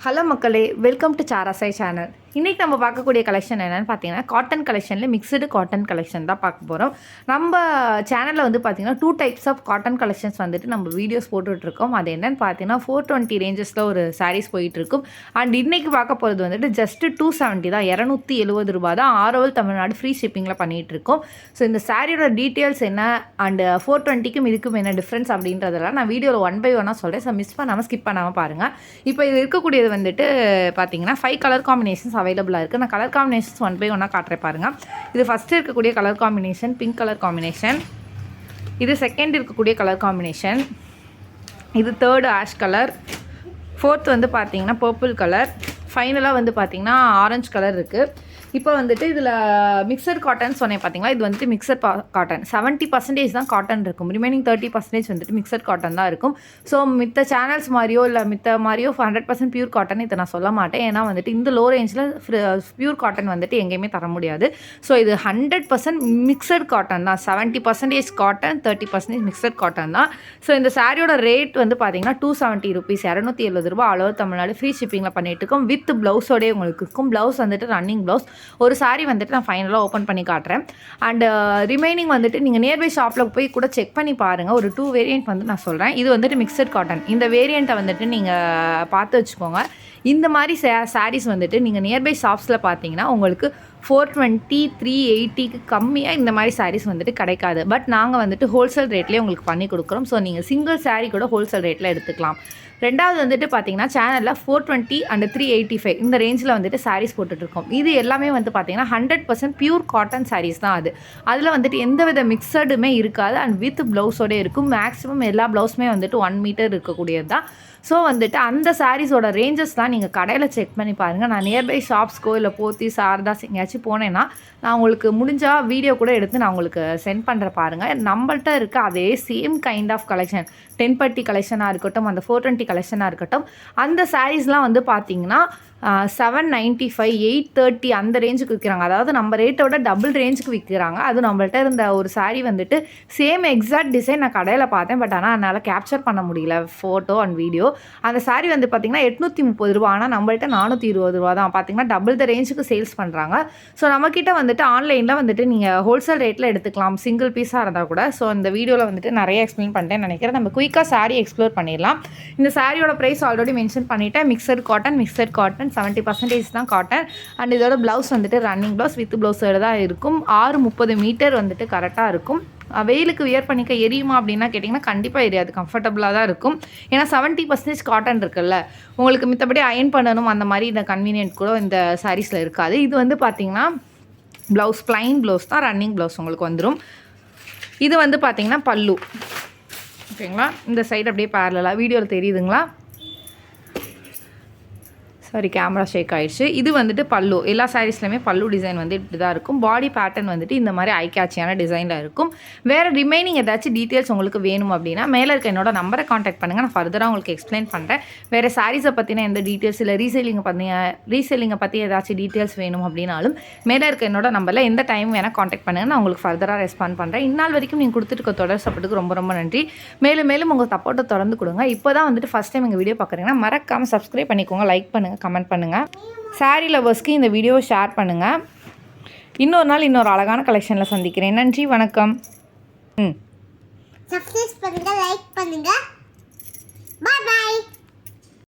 Hello மக்களே, welcome to சாராசாய் channel. இன்றைக்கி நம்ம பார்க்கக்கூடிய கலெக்ஷன் என்னென்னு பார்த்தீங்கன்னா, காட்டன் கலெக்ஷனில் மிக்சடு காட்டன் கலெக்ஷன் தான் பார்க்க போகிறோம். நம்ம சேனலில் வந்து பார்த்திங்கன்னா 2 டைப்ஸ் ஆஃப் காட்டன் கலெக்ஷன்ஸ் வந்துட்டு நம்ம வீடியோஸ் போட்டுட்ருக்கோம். அது என்னென்னு பார்த்தீங்கன்னா 420 ரேஞ்சஸில் ஒரு சாரீஸ் போயிட்டுருக்கும். அண்ட் இன்றைக்கி பார்க்க போகிறது வந்துட்டு ஜஸ்ட்டு 270 தான், 270 ரூபா தான். ஆரோவில் தமிழ்நாடு ஃப்ரீ ஷிப்பிங்கில் பண்ணிகிட்ருக்கோம். ஸோ இந்த சாரியோட டீட்டெயில்ஸ் என்ன அண்டு 420க்கும் இதுக்கும் என்ன டிஃப்ரென்ஸ் அப்படின்றதெல்லாம் நான் வீடியோவில் 1 by 1 சொல்கிறேன். ஸோ மிஸ் பண்ணாமல் ஸ்கிப் பண்ணாமல் பாருங்கள். இப்போ இது இருக்கக்கூடியது வந்துட்டு பார்த்தீங்கன்னா 5 கலர் காம்பினேஷன்ஸ் அவைலபிளாக இருக்குது. நான் கலர் காம்பினேஷன்ஸ் 1 by 1 காட்டுறேன் பாருங்கள். இது ஃபஸ்ட்டு இருக்கக்கூடிய colour combination pink colour combination. இது செகண்ட் இருக்கக்கூடிய கலர் காம்பினேஷன். இது தேர்டு ஆஷ் கலர். ஃபோர்த் வந்து பார்த்தீங்கன்னா பர்பிள் கலர். ஃபைனலாக வந்து பார்த்தீங்கன்னா ஆரஞ்சு கலர் இருக்குது. இப்போ வந்துட்டு இதில் மிக்சர் காட்டன் சொன்னேன் பார்த்தீங்களா, இது வந்துட்டு மிக்சர் காட்டன் 70% தான் காட்டன் இருக்கும். ரிமைனிங் 30% வந்துட்டு மிக்சர் காட்டன் தான் இருக்கும். ஸோ மித்த சேனல்ஸ் மாதிரியோ இல்லை மித்த மாதிரியோ 100% பியூர் காட்டன் இதை நான் சொல்ல மாட்டேன். ஏன்னா வந்துட்டு இந்த லோ ரேஞ்சில் பியூர் காட்டன் வந்துட்டு எங்கேயுமே தர முடியாது. ஸோ இது 100% மிக்சர் காட்டன் தான். 70% காட்டன், 30% மிக்சர் காட்டன் தான். ஸோ இந்த சாரியோட ரேட் வந்து பார்த்தீங்கன்னா 270 ருபீஸ், 270 ரூபா. அளவு தமிழ்நாடு ஃப்ரீ ஷிப்பிங்கில் பண்ணிட்டு இருக்கோம். வித் ப்ளவுஸோடய உங்களுக்கு இருக்கும். ப்ளவுஸ் வந்துட்டு ரன்னிங் ப்ளவுஸ். ஒரு சாரி வந்துட்டு நான் ஃபைனலாக ஓப்பன் பண்ணி காட்டுறேன். அண்ட் ரிமைனிங் வந்துட்டு நீங்கள் நியர்பை ஷாப்பில் போய் கூட செக் பண்ணி பாருங்கள். ஒரு 2 வேரியண்ட் வந்து நான் சொல்கிறேன். இது வந்துட்டு மிக்சட் காட்டன். இந்த வேரியண்ட்டை வந்துட்டு நீங்கள் பார்த்து வச்சுக்கோங்க. இந்த மாதிரி சாரீஸ் வந்துட்டு நீங்கள் நியர்பை ஷாப்ஸில் பார்த்தீங்கன்னா உங்களுக்கு 420, 380க்கு கம்மியாக இந்த மாதிரி சாரீஸ் வந்துட்டு கிடைக்காது. பட் நாங்கள் வந்துட்டு ஹோல்சேல் ரேட்லேயே உங்களுக்கு பண்ணி கொடுக்குறோம். ஸோ நீங்கள் சிங்கிள் சாரீ கூட ஹோல்சேல் ரேட்டில் எடுத்துக்கலாம். ரெண்டாவது வந்துட்டு பார்த்தீங்கன்னா சேனலில் 420 அண்ட் 385 இந்த ரேஞ்சில் வந்துட்டு சாரீஸ் போட்டுட்ருக்கோம். இது எல்லாமே வந்து பார்த்தீங்கன்னா 100% பியூர் காட்டன் சாரீஸ் தான். அதில் வந்துட்டு எந்த வித மிக்சடுமே இருக்காது. அண்ட் வித் ப்ளவுஸோட இருக்கும். மேக்ஸிமம் எல்லா ப்ளவுஸுமே வந்துட்டு 1 மீட்டர் இருக்கக்கூடியது தான். ஸோ வந்துட்டு அந்த சாரீஸோட ரேஞ்சஸ்லாம் நீங்கள் கடையில் செக் பண்ணி பாருங்கள். நான் நியர்பை ஷாப்ஸ்க்கோ இல்லை போத்தி சாரதாஸ் எங்கேயாச்சும் போனேன்னா நான் உங்களுக்கு முடிஞ்சால் வீடியோ கூட எடுத்து நான் உங்களுக்கு சென்ட் பண்ணுற பாருங்கள். நம்மள்ட்ட இருக்க அதே சேம் கைண்ட் ஆஃப் கலெக்ஷன் 1030 கலெக்ஷனாக இருக்கட்டும், அந்த 420 கலெக்ஷனாக இருக்கட்டும், அந்த சாரீஸ்லாம் வந்து பார்த்தீங்கன்னா 795, 830 அந்த ரேஞ்சுக்கு விற்கிறாங்க. அதாவது நம்ம ரேட்டோட டபுள் ரேஞ்சுக்கு விற்கிறாங்க. அது நம்மள்ட்ட இருந்த ஒரு சாரீ வந்துட்டு சேம் எக்ஸாக்ட் டிசைன் நான் கடையில் பார்த்தேன். பட் ஆனால் என்னால் கேப்சர் பண்ண முடியல ஃபோட்டோ அண்ட் வீடியோ. அந்த சாரீ வந்து பார்த்திங்கன்னா 830 ரூபா. ஆனால் நம்மள்ட்ட 420 ரூபா தான். பார்த்திங்கன்னா டபுள் த ரேஞ்சுக்கு சேல்ஸ் பண்ணுறாங்க. ஸோ நம்மக்கிட்ட வந்துட்டு ஆன்லைனில் வந்துட்டு நீங்கள் ஹோல்சேல் ரேட்டில் எடுத்துக்கலாம், சிங்கிள் பீஸாக இருந்தால் கூட. ஸோ இந்த வீடியோவில் வந்துட்டு நிறைய எக்ஸ்பிளைன் பண்ணிட்டேன்னு நினைக்கிறேன். நம்ம குயிக்காக சாரீ எக்ஸ்ப்ளோர் பண்ணிடலாம். இந்த சாரியோட ப்ரைஸ் ஆல்ரெடி மென்ஷன் பண்ணிவிட்டேன். மிக்சர் காட்டன் 70% தான் காட்டன். அண்ட் இதோட ப்ளவுஸ் வந்துட்டு ரன்னிங் ப்ளவுஸ் வித் ப்ளவுஸோட தான் இருக்கும். 630 மீட்டர் வந்துட்டு கரெக்டாக இருக்கும். வெயிலுக்கு வியர் பண்ணிக்க எரியுமா அப்படின்னா கேட்டிங்கன்னா கண்டிப்பாக எரியாது, கம்ஃபர்டபுளாக தான் இருக்கும். ஏன்னா 70% காட்டன் இருக்குல்ல, உங்களுக்கு மித்தபடி அயன் பண்ணணும் அந்த மாதிரி இந்த கன்வீனியன்ட் கூட இந்த சாரீஸில் இருக்காது. இது வந்து பார்த்திங்கன்னா ப்ளவுஸ் ப்ளைன் ப்ளவுஸ் தான், ரன்னிங் ப்ளவுஸ் உங்களுக்கு வந்துடும். இது வந்து பார்த்திங்கன்னா பல்லு. ஓகேங்களா, இந்த சைடு அப்படியே பேரலாக வீடியோவில் தெரியுதுங்களா? சாரி, கேமரா ஷேக் ஆகிடுச்சு. இது வந்துட்டு பல்லு. எல்லா சாரீஸ்லையுமே பல்லு டிசைன் வந்து இப்படி தான் இருக்கும். பாடி பேட்டர்ன் வந்துட்டு இந்த மாதிரி ஐகேட்சியான டிசைனில் இருக்கும். வேறு ரிமைனிங் ஏதாச்சும் டீட்டெயில்ஸ் உங்களுக்கு வேணும் அப்படின்னா மேலே இருக்க என்னோட நம்பரை காண்டாக்ட் பண்ணுங்கள். நான் ஃபர்தராக உங்களுக்கு எக்ஸ்பிளைன் பண்ணுறேன். வேறு சாரீஸை பற்றின எந்த டீட்டெயில்ஸ் இல்லை ரீசேலிங்கை பற்றி ஏதாச்சும் டீட்டெயில்ஸ் வேணும் அப்படின்னாலும் மேலே இருக்க என்னோட நம்பரில் எந்த டைம் வேணால் காண்டாக்ட் பண்ணுங்கள். நான் உங்களுக்கு ஃபர்தராக ரெஸ்பாண்ட் பண்ணுறேன். இந்நாள் வரைக்கும் நீங்கள் கொடுத்துருக்க தொடர் சப்போர்ட்டுக்கு ரொம்ப ரொம்ப நன்றி. மேலும் மேலும் உங்கள் சப்போர்ட்டை தொடர்ந்து கொடுங்க. இப்போ தான் வந்துட்டு ஃபஸ்ட் டைம் எங்கள் வீடியோ பார்க்குறீங்கன்னா மறக்காமல் சப்ஸ்கிரைப் பண்ணிக்கோங்க, லைக் பண்ணுங்கள், கமெண்ட் பண்ணுங்கள். சாரி லவர்ஸ்க்கு இந்த வீடியோவை ஷேர் பண்ணுங்கள். இன்னொரு நாள் இன்னொரு அழகான கலெக்ஷனில் சந்திக்கிறேன். நன்றி, வணக்கம். சப்ஸ்கிரைப் பண்ணுங்கள், லைக் பண்ணுங்கள்.